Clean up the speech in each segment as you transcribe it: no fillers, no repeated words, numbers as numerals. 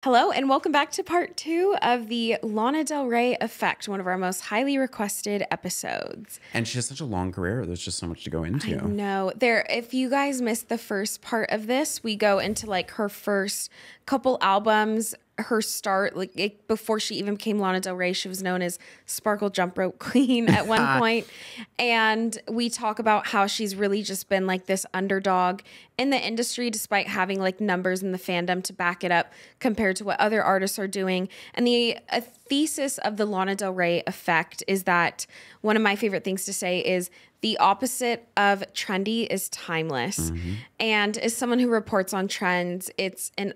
Hello, and welcome back to part 2 of the Lana Del Rey Effect, one of our most highly requested episodes. And she has such a long career. There's just so much to go into. I know. If you guys missed the first part of this, we go into like her first couple albums, her start, before she even became Lana Del Rey, she was known as Sparkle Jump Rope Queen at one point. And we talk about how she's really just been like this underdog in the industry, despite having like numbers in the fandom to back it up compared to what other artists are doing. And the thesis of the Lana Del Rey effect is that one of my favorite things to say is the opposite of trendy is timeless. Mm-hmm. And as someone who reports on trends, it's an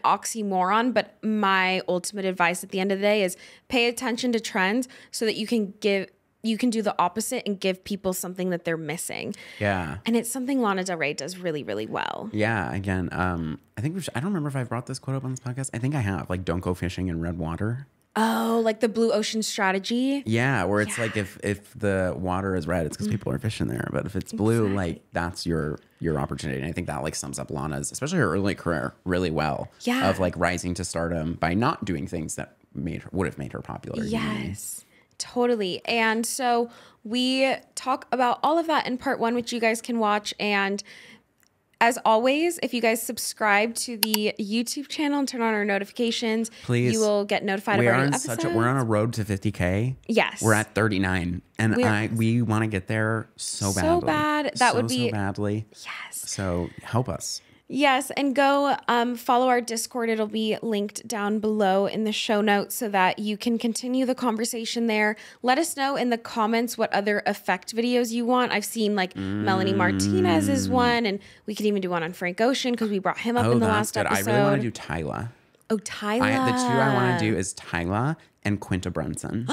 oxymoron, but my ultimate advice at the end of the day is pay attention to trends so that you can do the opposite and give people something that they're missing. Yeah. And it's something Lana Del Rey does really, really well. Yeah. Again, I think I don't remember if I brought this quote up on this podcast. I think I have, like, don't go fishing in red water. Oh, like the blue ocean strategy? Yeah, where it's like if the water is red, it's because people are fishing there. But if it's blue, like that's your opportunity. And I think that like sums up Lana's, especially her early career, really well. Yeah. Of like rising to stardom by not doing things that would have made her popular. Yes, totally. And so we talk about all of that in part 1, which you guys can watch. And as always, if you guys subscribe to the YouTube channel and turn on our notifications, please, you will get notified of our new episodes. We're on a road to 50K. Yes. We're at 39. And we want to get there so badly. So bad. That would be... So badly. Yes. So help us. Yes, and go follow our Discord. It'll be linked down below in the show notes so that you can continue the conversation there. Let us know in the comments what other effect videos you want. I've seen like Melanie Martinez is one, and we could even do one on Frank Ocean because we brought him up in the last episode. I really want to do Tyla. Oh, Tyla. The two I want to do is Tyla and Quinta Brunson.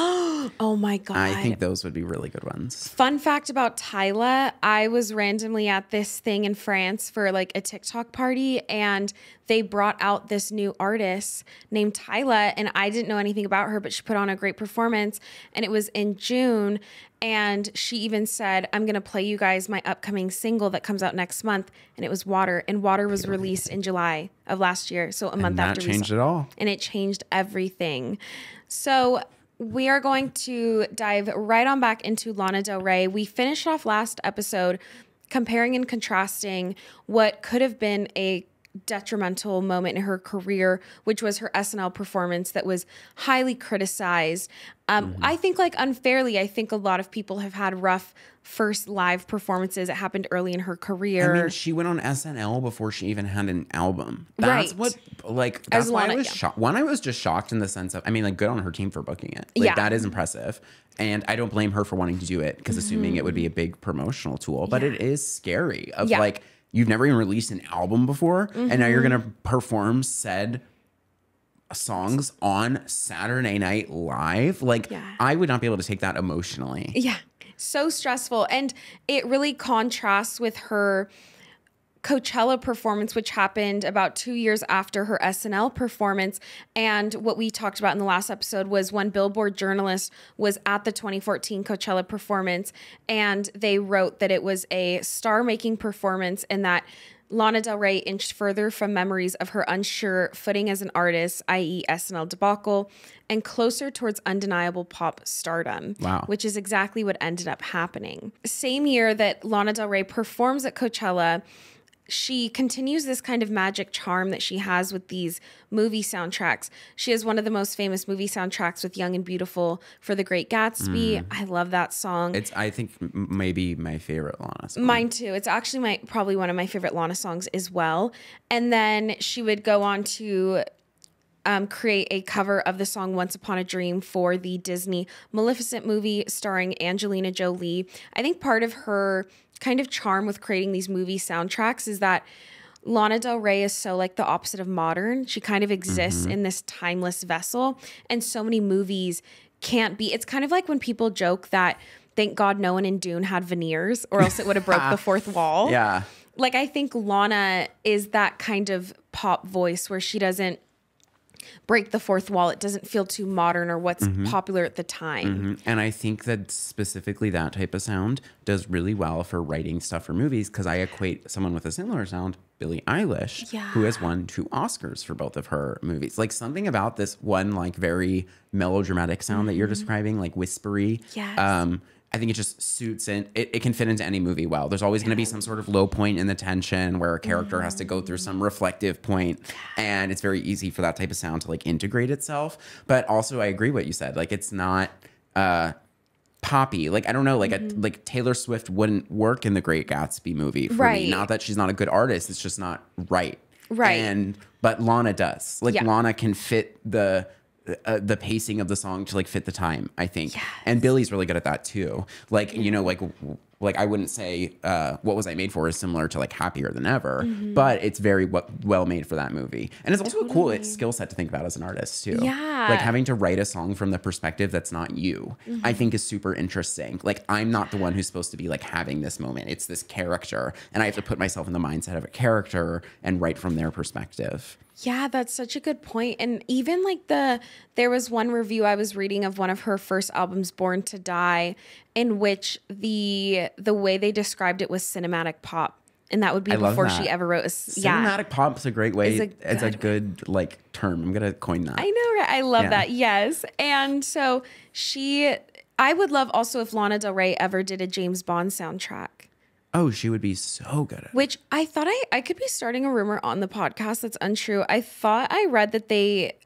Oh my God. I think those would be really good ones. Fun fact about Tyla, I was randomly at this thing in France for like a TikTok party, and they brought out this new artist named Tyla, and I didn't know anything about her, but she put on a great performance, and it was in June, and she even said, I'm going to play you guys my upcoming single that comes out next month, and it was Water, and Water was released in July of last year, so a month after. And that changed it all. And it changed everything. So we are going to dive right on back into Lana Del Rey. We finished off last episode comparing and contrasting what could have been a detrimental moment in her career, which was her SNL performance that was highly criticized. I think like unfairly, I think a lot of people have had rough first live performances. It happened early in her career. I mean, she went on SNL before she even had an album. That's what, like, that's why I was shocked. One, I was just shocked in the sense of, I mean, like, good on her team for booking it. Like, that is impressive. And I don't blame her for wanting to do it because assuming it would be a big promotional tool. But it is scary of like, you've never even released an album before, and now you're going to perform said songs on Saturday Night Live. Like, I would not be able to take that emotionally. Yeah. So stressful. And it really contrasts with her Coachella performance, which happened about 2 years after her SNL performance. And what we talked about in the last episode was one Billboard journalist was at the 2014 Coachella performance, and they wrote that it was a star-making performance and that Lana Del Rey inched further from memories of her unsure footing as an artist, i.e. SNL debacle, and closer towards undeniable pop stardom, which is exactly what ended up happening. Same year that Lana Del Rey performs at Coachella, she continues this kind of magic charm that she has with these movie soundtracks. She has one of the most famous movie soundtracks with Young and Beautiful for The Great Gatsby. I love that song. It's, I think, maybe my favorite Lana song. Mine too. It's actually probably one of my favorite Lana songs as well. And then she would go on to create a cover of the song Once Upon a Dream for the Disney Maleficent movie starring Angelina Jolie. I think part of her kind of charm with creating these movie soundtracks is that Lana Del Rey is so like the opposite of modern. She kind of exists in this timeless vessel, and so many movies can't be. It's kind of like when people joke that thank God no one in Dune had veneers or else it would have broke the fourth wall. Yeah. Like I think Lana is that kind of pop voice where she doesn't break the fourth wall. It doesn't feel too modern or what's popular at the time. And I think that specifically that type of sound does really well for writing stuff for movies, because I equate someone with a similar sound, Billie Eilish, who has won 2 Oscars for both of her movies. Like something about this one like very melodramatic sound that you're describing, like whispery. Yes. I think it just suits in. It can fit into any movie well. There's always going to be some sort of low point in the tension where a character has to go through some reflective point, and it's very easy for that type of sound to like integrate itself. But also, I agree what you said. Like it's not poppy. Like I don't know. Like like Taylor Swift wouldn't work in the Great Gatsby movie for me. Not that she's not a good artist. It's just not right. But Lana does. Like Lana can fit the pacing of the song to like fit the time, I think. And Billie's really good at that too. Like, you know, like I wouldn't say What Was I Made For is similar to like Happier Than Ever, but it's very well made for that movie. And it's also a cool skill set to think about as an artist too. Like having to write a song from the perspective that's not you, I think is super interesting. Like I'm not the one who's supposed to be like having this moment. It's this character, and I have to put myself in the mindset of a character and write from their perspective. Yeah, that's such a good point. And even like there was one review I was reading of one of her first albums, Born to Die, in which the way they described it was cinematic pop. And that would be before she ever wrote cinematic pop's a great way. It's a good like term. I'm gonna coin that. I know, right? I love that. Yes. And so I would love also if Lana Del Rey ever did a James Bond soundtrack. Oh, she would be so good at it. Which I thought I could be starting a rumor on the podcast that's untrue. I thought I read that they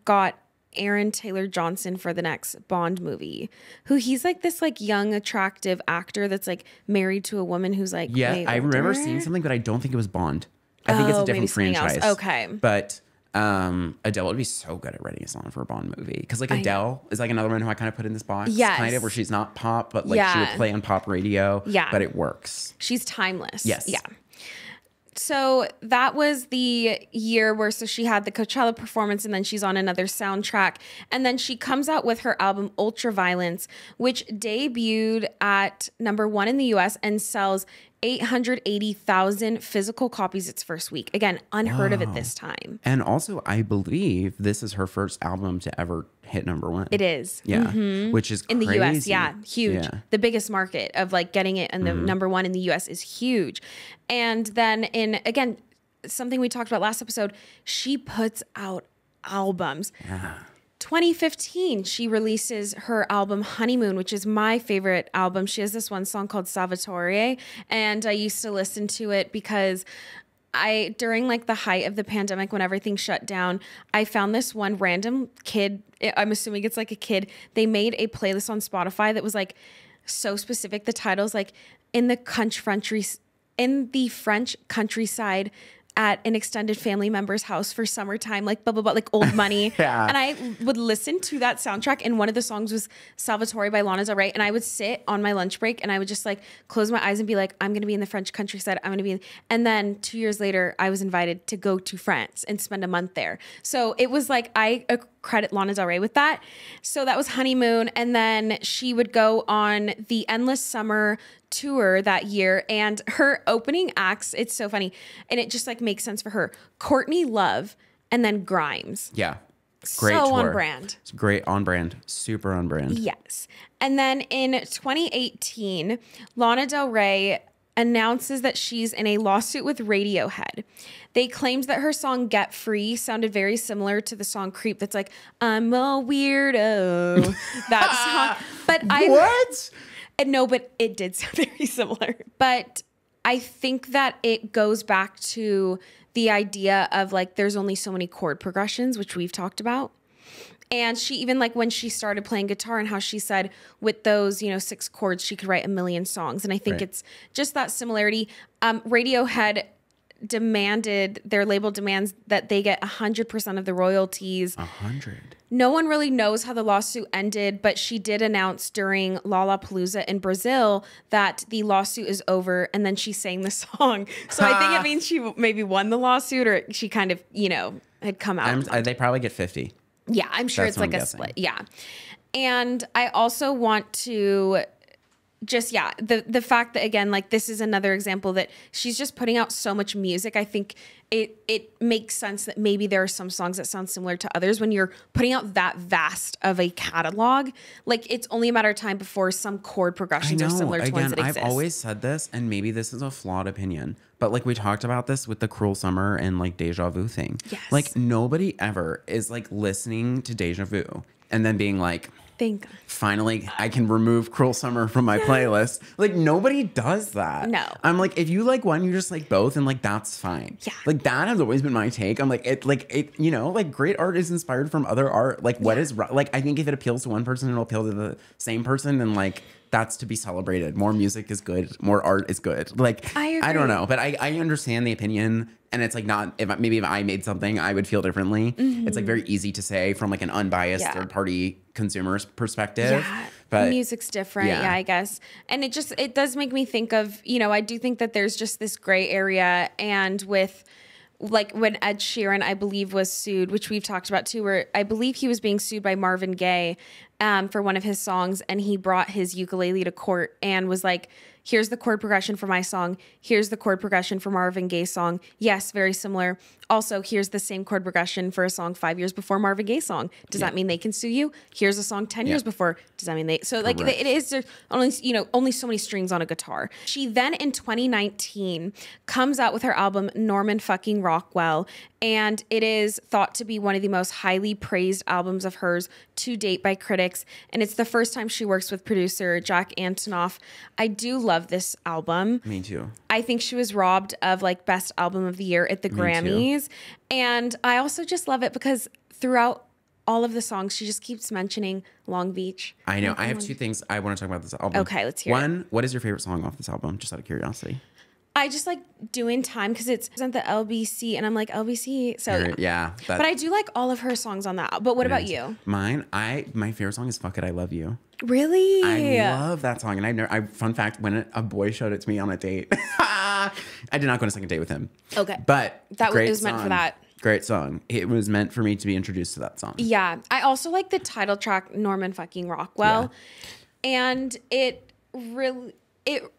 got Aaron Taylor Johnson for the next Bond movie, who he's like this like young, attractive actor that's like married to a woman who's like, I remember seeing something, but I don't think it was Bond. I think it's a different franchise. Else. Okay. But Adele would be so good at writing a song for a Bond movie, because like Adele is like another one who I kind of put in this box, kind of, where she's not pop, but like she would play on pop radio, but it works. She's timeless. Yes. Yeah. So that was the year where she had the Coachella performance, and then she's on another soundtrack, and then she comes out with her album Ultraviolence, which debuted at #1 in the US and sells 880,000 physical copies its first week. Again, unheard of at this time. And also, I believe this is her first album to ever hit #1. It is. Yeah. Which is crazy. In the US, huge. Yeah. The biggest market of like getting it in the #1 in the US is huge. And then again, something we talked about last episode, she puts out albums. 2015, she releases her album Honeymoon, which is my favorite album. She has this one song called Salvatore, and I used to listen to it because during like the height of the pandemic, when everything shut down, I found this one random kid, I'm assuming it's like a kid, they made a playlist on Spotify that was like so specific. The title's like in the French countryside at an extended family member's house for summertime, like blah, blah, blah, like Old Money. And I would listen to that soundtrack, and one of the songs was Salvatore by Lana Del Rey, and I would sit on my lunch break and I would just like close my eyes and be like, I'm going to be in the French countryside. And then 2 years later, I was invited to go to France and spend a month there. So it was like, I credit Lana Del Rey with that. So that was Honeymoon. And then she would go on the Endless Summer tour that year, and her opening acts, it's so funny, and it just like makes sense for her. Courtney Love and then Grimes. Yeah. Great so tour. On brand. It's great on brand. Super on brand. Yes. And then in 2018, Lana Del Rey announces that she's in a lawsuit with Radiohead. They claimed that her song Get Free sounded very similar to the song Creep that's like, I'm a weirdo. That song. But What? No, but it did sound very similar. But I think that it goes back to the idea of like there's only so many chord progressions, which we've talked about. And she even like when she started playing guitar and how she said with those, 6 chords, she could write a million songs. And I think it's just that similarity. Radiohead their label demands that they get 100% of the royalties. 100. No one really knows how the lawsuit ended, but she did announce during Lollapalooza in Brazil that the lawsuit is over, and then she sang the song. So I think it means she maybe won the lawsuit, or she kind of, had come out. They probably get 50. Yeah, I'm sure it's like a split. Yeah. And I also want to just, yeah, the fact that, again, like, this is another example that she's just putting out so much music. I think it makes sense that maybe there are some songs that sound similar to others. When you're putting out that vast of a catalog, like, it's only a matter of time before some chord progressions are similar to ones that exist. I've always said this, and maybe this is a flawed opinion, but like we talked about this with the Cruel Summer and like Deja Vu thing. Yes. Like, nobody ever is like listening to Deja Vu and then being like, finally, I can remove Cruel Summer from my playlist. Like, nobody does that. No. I'm like, if you like one, you just like both, and like, that's fine. Yeah. Like, that has always been my take. I'm like, you know, like, great art is inspired from other art. Like, what is, like, I think if it appeals to one person, it'll appeal to the same person, and like, that's to be celebrated. More music is good. More art is good. Like, I don't know, but I understand the opinion. And it's like, not, if I made something, I would feel differently. Mm-hmm. It's like very easy to say from like an unbiased third party consumer's perspective. Yeah. But music's different. Yeah, I guess. And it does make me think of, you know, I do think that there's just this gray area. And with, like, when Ed Sheeran, I believe, was sued, which we've talked about too, where I believe he was being sued by Marvin Gaye for one of his songs, and he brought his ukulele to court and was like, here's the chord progression for my song. Here's the chord progression for Marvin Gaye's song. Yes, very similar. Also, here's the same chord progression for a song 5 years before Marvin Gaye's song. Does that mean they can sue you? Here's a song 10 years before. Does that mean they? So like, it is, there's only, you know, only so many strings on a guitar. She then in 2019 comes out with her album Norman fucking Rockwell, and it is thought to be one of the most highly praised albums of hers to date by critics. And it's the first time she works with producer Jack Antonoff. I do love this album. Me too. I think she was robbed of like best album of the year at the Grammys. And I also just love it because throughout all of the songs, she just keeps mentioning Long Beach. I know. I have two things I want to talk about this album. Okay, let's hear it. One, what is your favorite song off this album? Just out of curiosity. I just like Doing Time because it's the LBC, and I'm like, LBC. So yeah. But I do like all of her songs on that. But what about you? Mine, my favorite song is Fuck It, I Love You. Really? I love that song. And fun fact, when a boy showed it to me on a date, I did not go on a second date with him. Okay. But that was meant for that. Great song. It was meant for me to be introduced to that song. Yeah. I also like the title track, Norman fucking Rockwell. Yeah. And it really...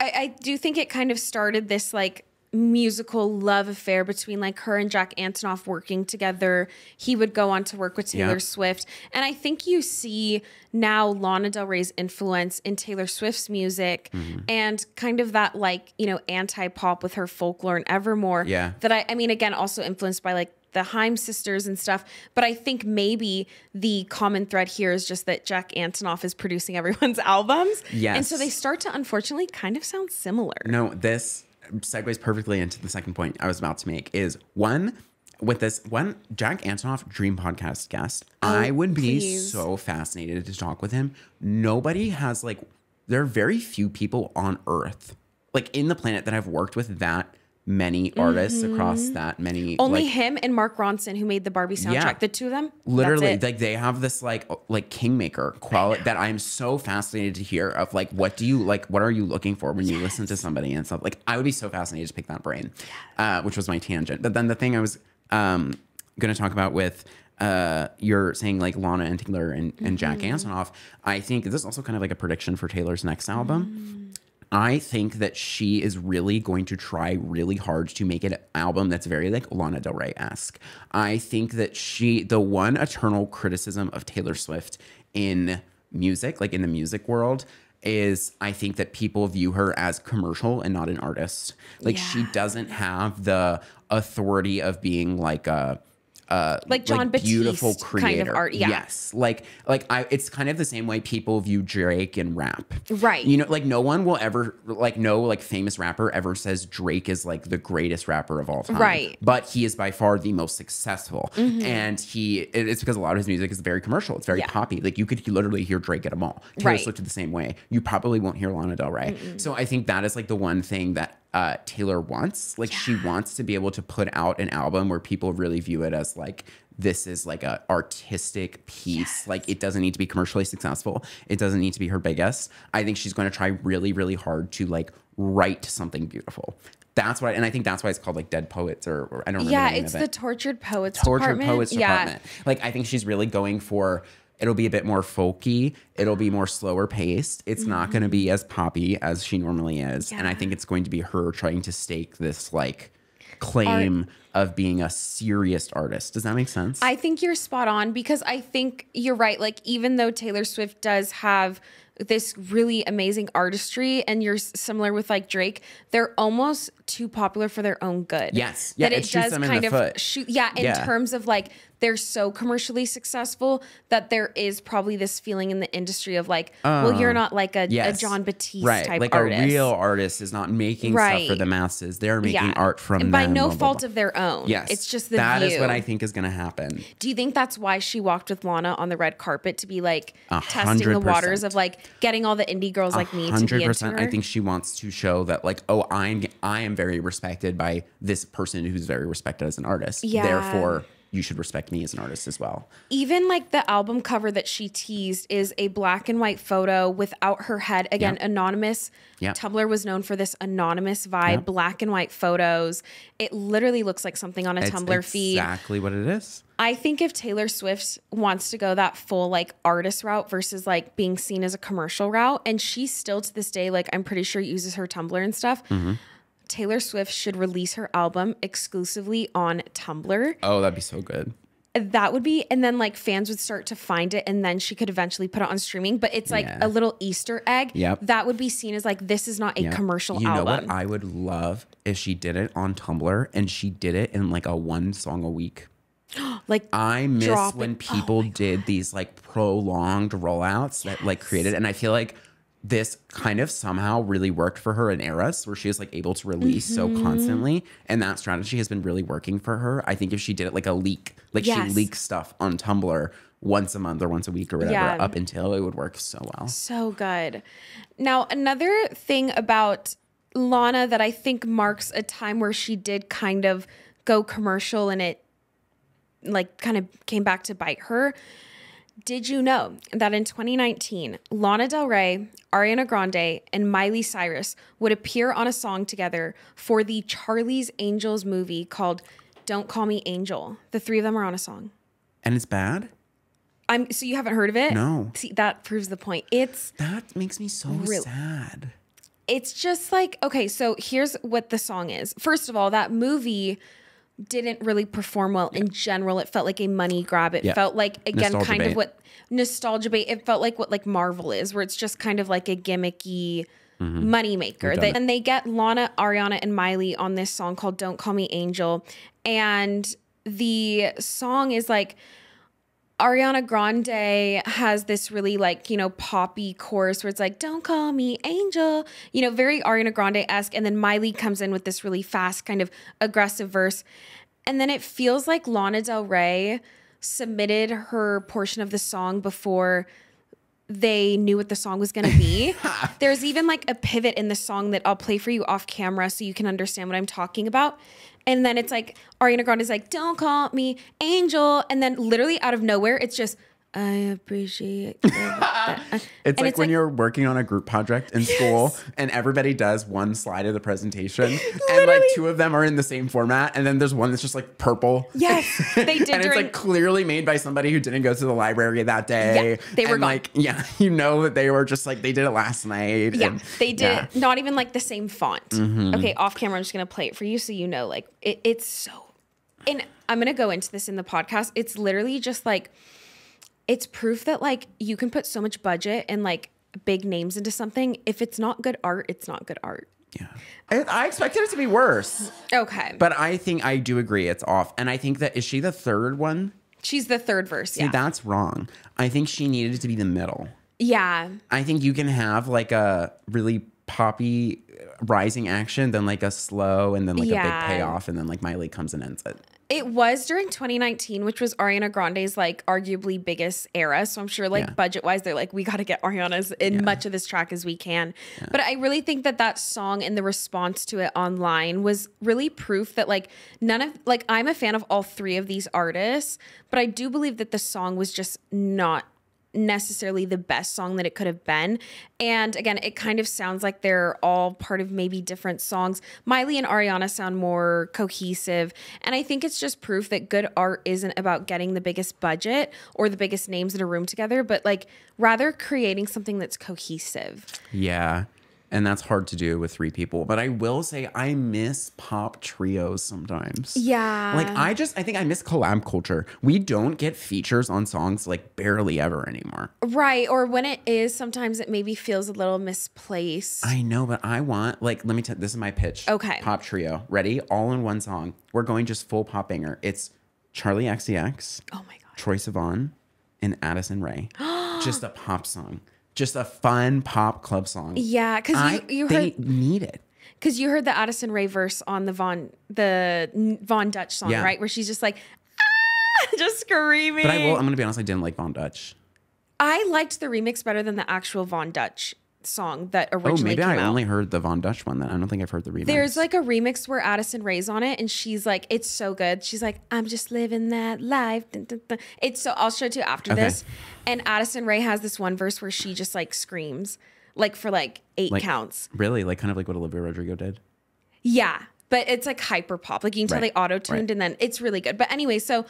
I do think it kind of started this like musical love affair between like her and Jack Antonoff working together. He would go on to work with Taylor Swift. And I think you see now Lana Del Rey's influence in Taylor Swift's music and kind of that like, you know, anti-pop with her Folklore and Evermore. Yeah. That I mean, again, also influenced by like the Haim sisters and stuff. But I think maybe the common thread here is just that Jack Antonoff is producing everyone's albums. Yes. And so they start to, unfortunately, kind of sound similar. No, this segues perfectly into the second point I was about to make is Jack Antonoff, dream podcast guest. I would be so fascinated to talk with him. Nobody has like, there are very few people on earth, like in the planet, that I've worked with that many artists across that many. Only him and Mark Ronson, who made the Barbie soundtrack. Yeah. The two of them, literally, like they have this like kingmaker quality that I'm so fascinated to hear of. Like, what do you like? What are you looking for when you listen to somebody and stuff? Like, I would be so fascinated to pick that brain, which was my tangent. But then the thing I was going to talk about with you're saying like Lana and Taylor and Jack Antonoff. I think this is also kind of like a prediction for Taylor's next album. I think that she is really going to try really hard to make an album that's very like Lana Del Rey-esque. I think that the one eternal criticism of Taylor Swift in music, like in the music world, is I think that people view her as commercial and not an artist. Like she doesn't have the authority of being like a like John Batiste beautiful creator. Kind of art. Yeah. Yes. It's kind of the same way people view Drake and rap. Right. You know, like no one will ever, like no like famous rapper ever says Drake is like the greatest rapper of all time. Right. But he is by far the most successful. And it's because a lot of his music is very commercial. It's very poppy. Like you could literally hear Drake at a mall. Taylor Swift the same way. You probably won't hear Lana Del Rey. So I think that is like the one thing that Taylor wants. Like she wants to be able to put out an album where people really view it as like, this is like a artistic piece. Like it doesn't need to be commercially successful. It doesn't need to be her biggest. I think she's going to try really, really hard to like write something beautiful. That's why, and I think that's why it's called like Dead Poets or I don't remember the name it's of the it. Tortured Poets Tortured Department. Poets Department. Like I think she's really going for It'll be a bit more folky. It'll be more slower paced. It's not going to be as poppy as she normally is. Yeah. And I think it's going to be her trying to stake this like claim of being a serious artist. Does that make sense? I think you're spot on, because I think you're right. Like, even though Taylor Swift does have this really amazing artistry, and you're similar with like Drake, they're almost too popular for their own good. Yes. Yeah, that it does kind of shoot. Yeah. In terms of like, they're so commercially successful that there is probably this feeling in the industry of like, well, you're not like a John Batiste type like artist. A real artist is not making stuff for the masses. They're making art from and them. by no fault of their own. Yes. It's just the That view. is what I think is going to happen. Do you think that's why she walked with Lana on the red carpet, to be like testing the waters of like getting all the indie girls like me to be into her? I think she wants to show that like, oh, I am very respected by this person who's very respected as an artist. Yeah. Therefore, you should respect me as an artist as well. Even like the album cover that she teased is a black and white photo without her head. Again, anonymous. Tumblr was known for this anonymous vibe, black and white photos. It literally looks like something on a Tumblr feed. Exactly what it is. I think if Taylor Swift wants to go that full like artist route versus like being seen as a commercial route, and she still to this day, like I'm pretty sure uses her Tumblr and stuff. Taylor Swift should release her album exclusively on Tumblr. Oh, that'd be so good. That would be, and then like fans would start to find it, and then she could eventually put it on streaming. But it's like a little Easter egg. That would be seen as like, this is not a commercial album. You know what I would love if she did it on Tumblr and she did it in like a one song a week. Like, I miss when people did these like prolonged rollouts that like created, and I feel like this kind of somehow really worked for her in Eras, where she was like able to release so constantly, and that strategy has been really working for her. I think if she did it like a leak, like she leaks stuff on Tumblr once a month or once a week or whatever, up until it would work so well. So good. Now, another thing about Lana that I think marks a time where she did kind of go commercial, and it like kind of came back to bite her. Did you know that in 2019, Lana Del Rey, Ariana Grande, and Miley Cyrus would appear on a song together for the Charlie's Angels movie called Don't Call Me Angel? The three of them are on a song. And it's bad? So you haven't heard of it? No. See, that proves the point. That makes me so sad. It's just like, okay, so here's what the song is. First of all, that movie didn't really perform well in general. It felt like a money grab. It felt like, again, nostalgia kind bait. of what nostalgia bait. It felt like what like Marvel is, where it's just kind of like a gimmicky money maker. And they get Lana, Ariana, and Miley on this song called Don't Call Me Angel. And the song is like, Ariana Grande has this really like, you know, poppy chorus where it's like, don't call me angel, you know, very Ariana Grande-esque. And then Miley comes in with this really fast kind of aggressive verse. And then it feels like Lana Del Rey submitted her portion of the song before they knew what the song was going to be. There's even like a pivot in the song that I'll play for you off camera so you can understand what I'm talking about. And then it's like, Ariana Grande is like, don't call me angel. And then literally out of nowhere, it's just, I appreciate that. It's like when you're working on a group project in school and everybody does one slide of the presentation and like two of them are in the same format. And then there's one that's just like purple. Yes, they did. And it's like clearly made by somebody who didn't go to the library that day. Yeah, they were gone. Like, you know that they were just like, they did it last night. Yeah, and, they did not even like the same font. Okay, off camera, I'm just going to play it for you so you know, like it's so, and I'm going to go into this in the podcast. It's literally just like, it's proof that like you can put so much budget and like big names into something. If it's not good art, it's not good art. Yeah. I expected it to be worse. Okay. But I think I do agree it's off. And I think that, is she the third one? She's the third verse. See, that's wrong. I think she needed to be the middle. Yeah. I think you can have like a really poppy rising action, then like a slow, and then like a big payoff, and then like Miley comes and ends it. It was during 2019, which was Ariana Grande's like arguably biggest era. So I'm sure like budget wise, they're like, we got to get Ariana's in much of this track as we can. Yeah. But I really think that that song and the response to it online was really proof that like I'm a fan of all three of these artists, but I do believe that the song was just not necessarily the best song that it could have been. And again, it kind of sounds like they're all part of maybe different songs. Miley and Ariana sound more cohesive. And I think it's just proof that good art isn't about getting the biggest budget or the biggest names in a room together, but like rather creating something that's cohesive. Yeah. And that's hard to do with 3 people. But I will say I miss pop trios sometimes. Yeah. Like I think I miss collab culture. We don't get features on songs like barely ever anymore. Right. Or when it is, sometimes it maybe feels a little misplaced. I know, but I want, like, let me tell you, this is my pitch. Okay. Pop trio. Ready? All in one song. We're going just full pop banger. It's Charli XCX. Oh my God. Troye Sivan and Addison Rae. Just a pop song. Just a fun pop club song. Yeah, because you heard they need it. Because you heard the Addison Rae verse on the Von Dutch song, right? Where she's just like, just screaming. But I'm gonna be honest, I didn't like Von Dutch. I liked the remix better than the actual Von Dutch song that originally came out. I only heard the Von Dutch one then. I don't think I've heard the remix. There's like a remix where Addison Rae's on it and she's like, it's so good. She's like, I'm just living that life. Dun, dun, dun. It's so, I'll show it to you after this. And Addison Rae has this one verse where she just like screams like for like 8 counts. Really? Like kind of like what Olivia Rodrigo did? Yeah. But it's like hyper pop. Like you can tell they auto-tuned and then it's really good. But anyway, so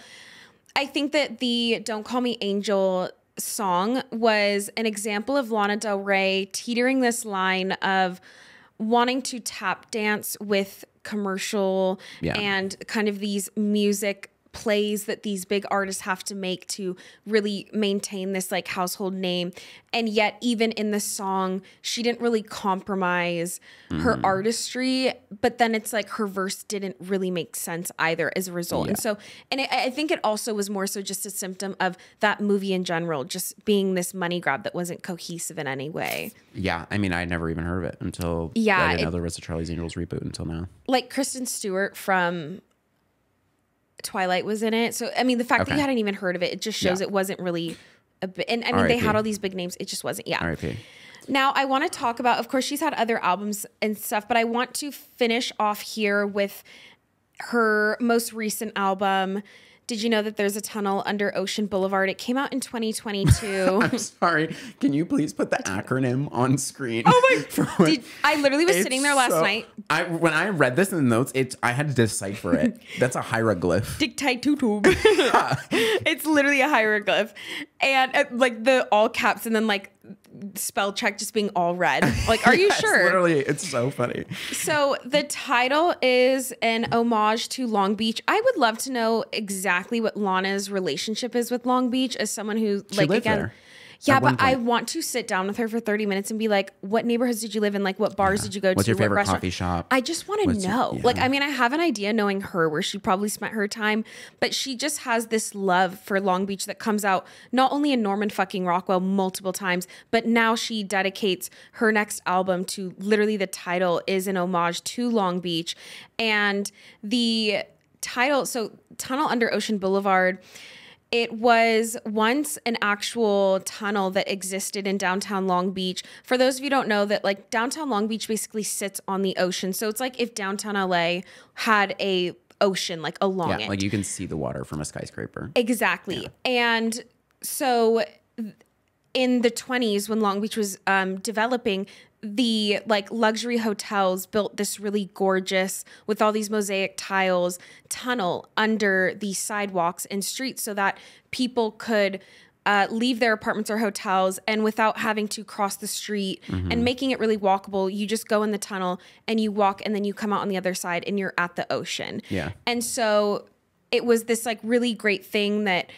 I think that the Don't Call Me Angel song was an example of Lana Del Rey teetering this line of wanting to tap dance with commercial and kind of these music plays that these big artists have to make to really maintain this like household name. And yet even in the song, she didn't really compromise her artistry, but then it's like her verse didn't really make sense either as a result. And so, I think it also was more so just a symptom of that movie in general, just being this money grab that wasn't cohesive in any way. Yeah. I mean, I never even heard of it until I didn't know there was a Charlie's Angels reboot until now. Like Kristen Stewart from Twilight was in it. So, I mean, the fact that you hadn't even heard of it, it just shows it wasn't really a bit. And I mean, they had all these big names. It just wasn't. Yeah. R.I.P. Now, I want to talk about, of course, she's had other albums and stuff, but I want to finish off here with her most recent album. Did you know that there's a tunnel under Ocean Boulevard? It came out in 2022. I'm sorry. Can you please put the acronym on screen? Oh my! I literally was sitting there last night. When I read this in the notes, I had to decipher it. That's a hieroglyph. Dictatutube. It's literally a hieroglyph, and like the all caps, and then like spell check just being all red. Like, are you sure? Literally, it's so funny. So the title is an homage to Long Beach. I would love to know exactly what Lana's relationship is with Long Beach as someone who, like, again, there. Yeah, but I want to sit down with her for 30 minutes and be like, what neighborhoods did you live in? Like, what bars did you go to? What's your favorite coffee shop? I just want to know. Like, I mean, I have an idea knowing her where she probably spent her time, but she just has this love for Long Beach that comes out not only in Norman fucking Rockwell multiple times, but now she dedicates her next album to literally the title is an homage to Long Beach. And the title, so Tunnel Under Ocean Boulevard, it was once an actual tunnel that existed in downtown Long Beach. For those of you who don't know, that like downtown Long Beach basically sits on the ocean. So it's like if downtown LA had a ocean like along it. Like you can see the water from a skyscraper. Exactly. Yeah. And so in the 20s when Long Beach was developing, the like luxury hotels built this really gorgeous, with all these mosaic tiles, tunnel under the sidewalks and streets so that people could leave their apartments or hotels and without having to cross the street and making it really walkable, you just go in the tunnel and you walk and then you come out on the other side and you're at the ocean. Yeah. And so it was this like really great thing that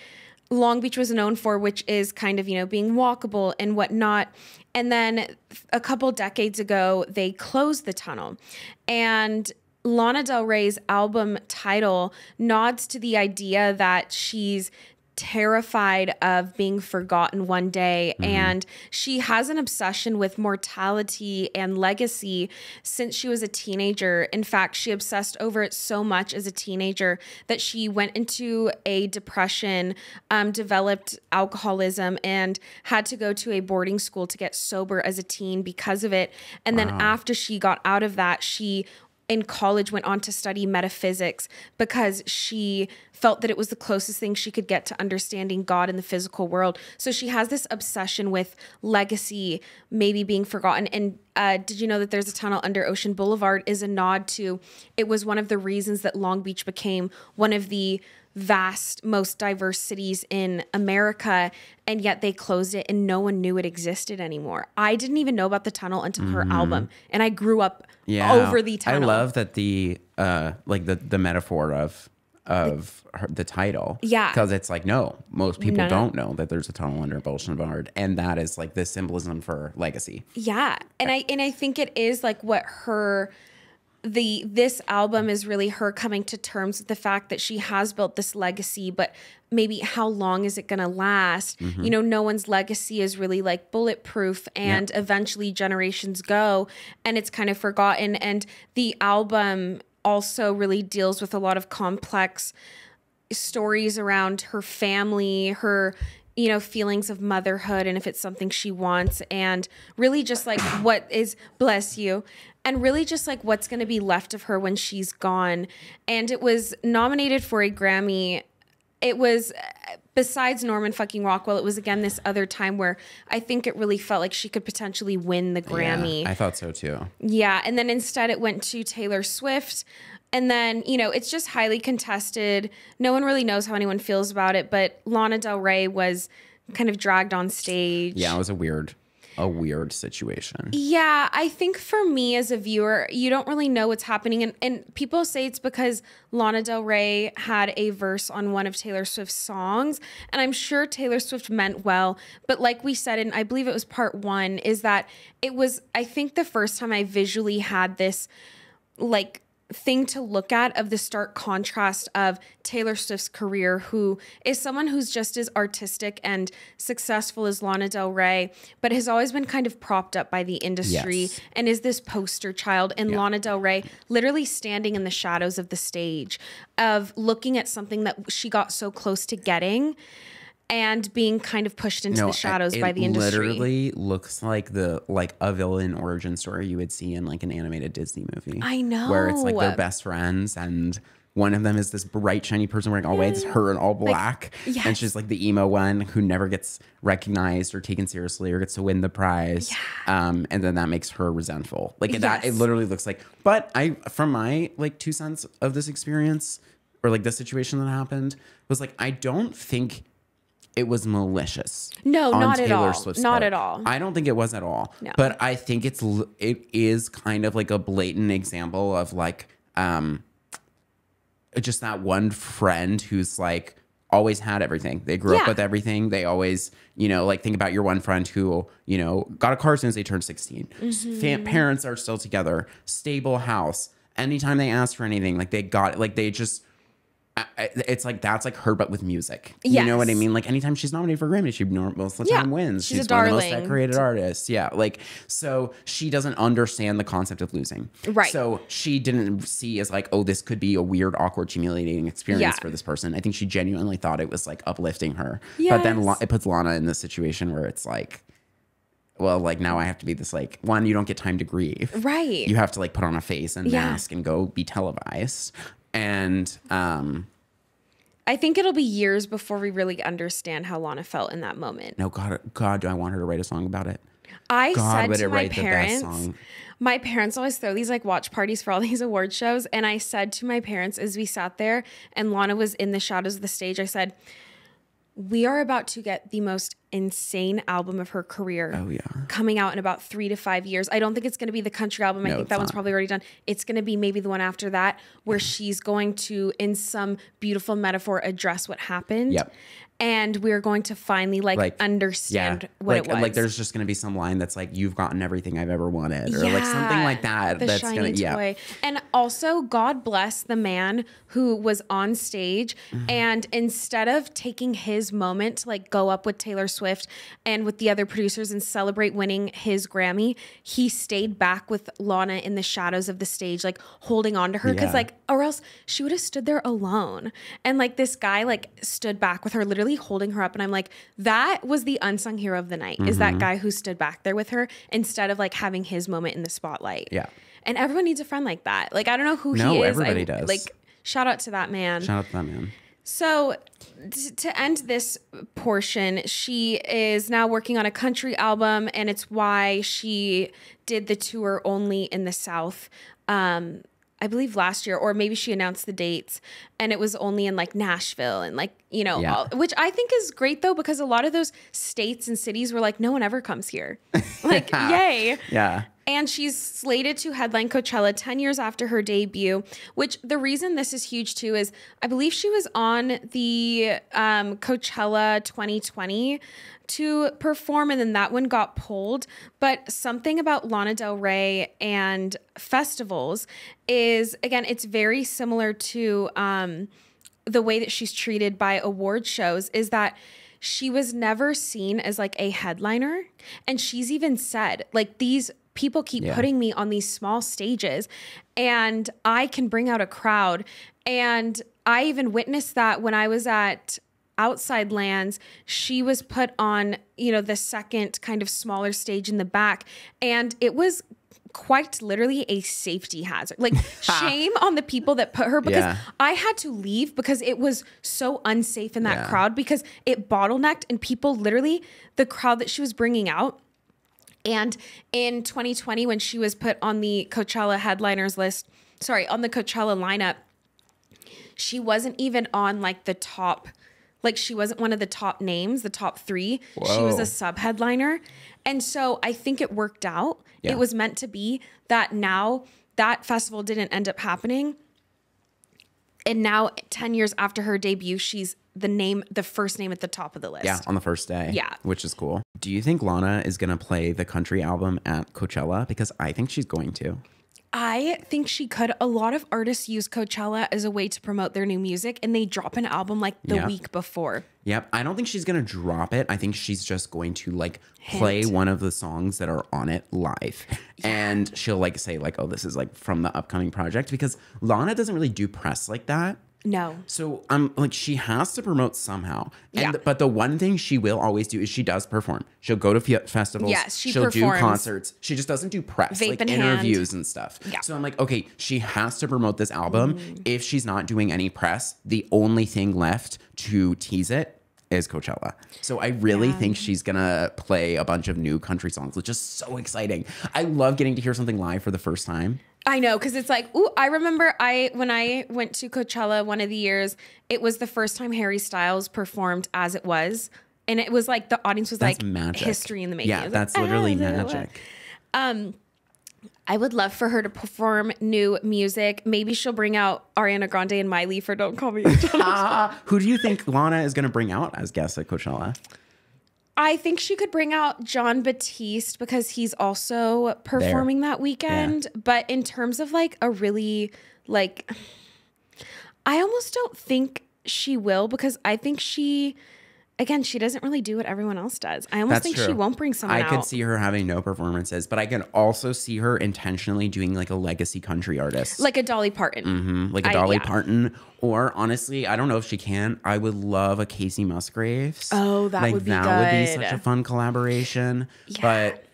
Long Beach was known for, which is kind of, you know, being walkable and whatnot. And then a couple decades ago, they closed the tunnel. And Lana Del Rey's album title nods to the idea that she's terrified of being forgotten one day. And she has an obsession with mortality and legacy since she was a teenager. In fact, she obsessed over it so much as a teenager that she went into a depression, developed alcoholism, and had to go to a boarding school to get sober as a teen because of it. And then after she got out of that, she in college went on to study metaphysics because she felt that it was the closest thing she could get to understanding God in the physical world. So she has this obsession with legacy maybe being forgotten. And did you know that there's a tunnel under Ocean Boulevard is a nod to, it was one of the reasons that Long Beach became one of the vast, most diverse cities in America, and yet they closed it and no one knew it existed anymore. I didn't even know about the tunnel until her album, and I grew up over the tunnel. I love that the like the metaphor of the title, because it's like, no, most people don't know that there's a tunnel under Ocean Boulevard, and that is like the symbolism for legacy. And I think it is like what her this album is really her coming to terms with the fact that she has built this legacy, but maybe how long is it going to last? You know, no one's legacy is really like bulletproof, and eventually generations go and it's kind of forgotten. And the album also really deals with a lot of complex stories around her family, her, you know, feelings of motherhood, and if it's something she wants, and really just like what is, bless you, and really just like what's going to be left of her when she's gone. And it was nominated for a Grammy. It was, besides Norman fucking Rockwell, it was again this other time where I think it really felt like she could potentially win the Grammy. Yeah, I thought so too. Yeah, and then instead it went to Taylor Swift. And then, you know, it's just highly contested. No one really knows how anyone feels about it, but Lana Del Rey was kind of dragged on stage. Yeah, it was a weird situation. Yeah, I think for me as a viewer, you don't really know what's happening. And people say it's because Lana Del Rey had a verse on one of Taylor Swift's songs. And I'm sure Taylor Swift meant well. But like we said, and I believe it was part 1, is that it was, I think, the first time I visually had this like thing to look at of the stark contrast of Taylor Swift's career, who is someone who's just as artistic and successful as Lana Del Rey, but has always been kind of propped up by the industry and is this poster child. And Lana Del Rey literally standing in the shadows of the stage, of looking at something that she got so close to getting and being kind of pushed into the shadows by the industry. It literally looks like a villain origin story you would see in like an animated Disney movie. I know. Where it's like they're best friends, and one of them is this bright, shiny person wearing all white. It's her in all black. Like, and she's like the emo one who never gets recognized or taken seriously or gets to win the prize. And then that makes her resentful. Like that, it literally looks like, but from my like 2 cents of this experience, or like the situation that happened, was like, I don't think it was malicious. No, not at all. Swift's not part. at all. I don't think it was at all. No. But I think it is kind of like a blatant example of like just that one friend who's like always had everything. They grew up with everything. They always, you know, like think about your one friend who, you know, got a car as soon as they turned 16. Parents are still together. Stable house. Anytime they ask for anything, like they got it. Like they just... it's like that's like her, but with music. You know what I mean? Like anytime she's nominated for Grammy, she most of the time wins. She's one of the most decorated artists. Yeah, like so she doesn't understand the concept of losing. Right. So she didn't see as like, oh, this could be a weird, awkward, humiliating experience for this person. I think she genuinely thought it was like uplifting her. But then it puts Lana in this situation where it's like, well, like now I have to be this like, one, you don't get time to grieve. Right. You have to like put on a face and mask and go be televised. And I think it'll be years before we really understand how Lana felt in that moment. No, God, do I want her to write a song about it? I said to my parents always throw these like watch parties for all these award shows. And I said to my parents as we sat there and Lana was in the shadows of the stage, I said, we are about to get the most insane album of her career coming out in about 3 to 5 years. I don't think it's going to be the country album. I think that one's probably already done. It's going to be maybe the one after that where she's going to, in some beautiful metaphor, address what happened. And we're going to finally like understand what it was. Like there's just going to be some line that's like, you've gotten everything I've ever wanted. Or like something like that. The that's shiny toy. And also, God bless the man who was on stage. And instead of taking his moment to like go up with Taylor Swift and with the other producers and celebrate winning his Grammy, he stayed back with Lana in the shadows of the stage, like holding on to her. Because like, or else she would have stood there alone. And like this guy like stood back with her, literally holding her up, and I'm like, that was the unsung hero of the night, is that guy who stood back there with her instead of like having his moment in the spotlight. And everyone needs a friend like that. Like, I don't know who he is. Everybody does. Like, shout out to that man. Shout out to that man. So to end this portion, she is now working on a country album, and it's why she did the tour only in the South. I believe last year, or maybe she announced the dates, and it was only in like Nashville and like, you know, which I think is great though, because a lot of those states and cities were like, no one ever comes here. Like, yay. Yeah. And she's slated to headline Coachella 10 years after her debut, which the reason this is huge too is I believe she was on the Coachella 2020 to perform, and then that one got pulled. But something about Lana Del Rey and festivals is, again, it's very similar to the way that she's treated by award shows, is that she was never seen as like a headliner. And she's even said, like, these people keep putting me on these small stages and I can bring out a crowd. And I even witnessed that when I was at Outside Lands. She was put on, you know, the second kind of smaller stage in the back, and it was quite literally a safety hazard. Like, shame on the people that put her, because I had to leave because it was so unsafe in that crowd, because it bottlenecked and people literally, the crowd that she was bringing out. And in 2020, when she was put on the Coachella headliners list, on the Coachella lineup, she wasn't even on like the top, like she wasn't one of the top names, the top 3. Whoa. She was a sub-headliner. And so I think it worked out. Yeah. It was meant to be that now that festival didn't end up happening. And now 10 years after her debut, she's the first name at the top of the list. Yeah, on the first day. Yeah. Which is cool. Do you think Lana is going to play the country album at Coachella? Because I think she's going to. I think she could. A lot of artists use Coachella as a way to promote their new music, and they drop an album like the week before. Yep. I don't think she's going to drop it. I think she's just going to like play one of the songs that are on it live. Yeah. And she'll like say like, oh, this is like from the upcoming project, because Lana doesn't really do press like that. No. So like she has to promote somehow. And, yeah. But the one thing she will always do is she does perform. She'll go to festivals. Yes, she'll do concerts. She just doesn't do press, like interviews and stuff. Yeah. So I'm like, okay, she has to promote this album. If she's not doing any press, the only thing left to tease it is Coachella. So I really think she's gonna play a bunch of new country songs, which is so exciting. I love getting to hear something live for the first time. I know, because it's like, ooh, I remember when I went to Coachella one of the years, it was the first time Harry Styles performed as it was. And it was like, the audience was that's like magic. History in the making. Yeah, that's literally magic. I would love for her to perform new music. Maybe she'll bring out Ariana Grande and Miley for Don't Call Me Antonoff. Who do you think Lana is going to bring out as guests at Coachella? I think she could bring out Jon Batiste, because he's also performing that weekend. Yeah. But in terms of like a really like, I almost don't think she will, because I think she doesn't really do what everyone else does. I almost think she won't bring someone out. I could see her having no performances, but I can also see her intentionally doing like a legacy country artist. Like a Dolly Parton. Mm-hmm. Like a Dolly Parton. Or honestly, I don't know if she can. I would love a Casey Musgraves. Oh, that would be good. That would be such a fun collaboration. Yeah. But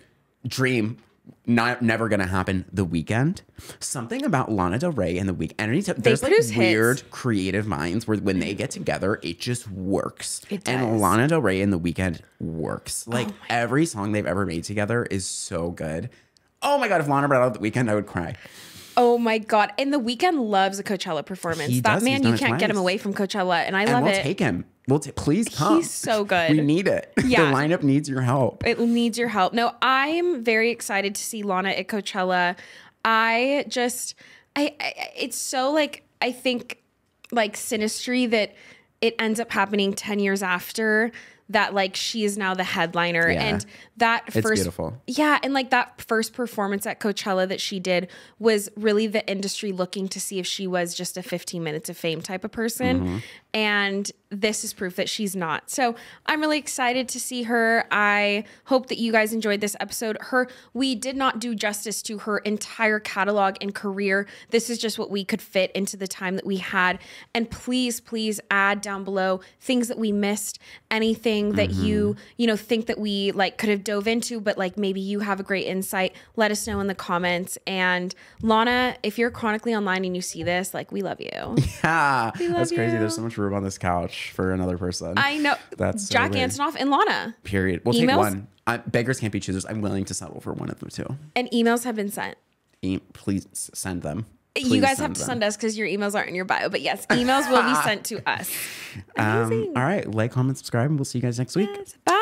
dream. Never gonna happen. The Weeknd. Something about Lana Del Rey and The Weeknd. There's like weird creative minds where when they get together, it just works. It does. And Lana Del Rey and The Weeknd works. Like every song they've ever made together is so good. Oh my god, if Lana brought out The Weeknd, I would cry. Oh my god! And The Weeknd loves a Coachella performance. That man, you can't get him away from Coachella, and I love it. We'll take him. Please come. He's so good. We need it. Yeah. The lineup needs your help. It needs your help. No, I'm very excited to see Lana at Coachella. It's so like, I think like synastry that it ends up happening 10 years after that, like she is now the headliner. Yeah. And it's beautiful. Yeah. And like that first performance at Coachella that she did was really the industry looking to see if she was just a 15 minutes of fame type of person. Mm-hmm. And this is proof that she's not. So I'm really excited to see her. I hope that you guys enjoyed this episode. We did not do justice to her entire catalog and career. This is just what we could fit into the time that we had. And please, please add down below things that we missed, anything that you think that we like could have dove into, but like maybe you have a great insight. Let us know in the comments. And Lana, if you're chronically online and you see this, like, we love you. Yeah, that's crazy. There's so much room on this couch for another person. I know. That's Jack Antonoff and Lana. Period. We'll take one. Beggars can't be choosers. I'm willing to settle for one of them too. And emails have been sent. Please send them. You guys have to send us because your emails aren't in your bio. But yes, emails will be sent to us. Amazing. All right. Like, comment, subscribe, and we'll see you guys next week. Bye.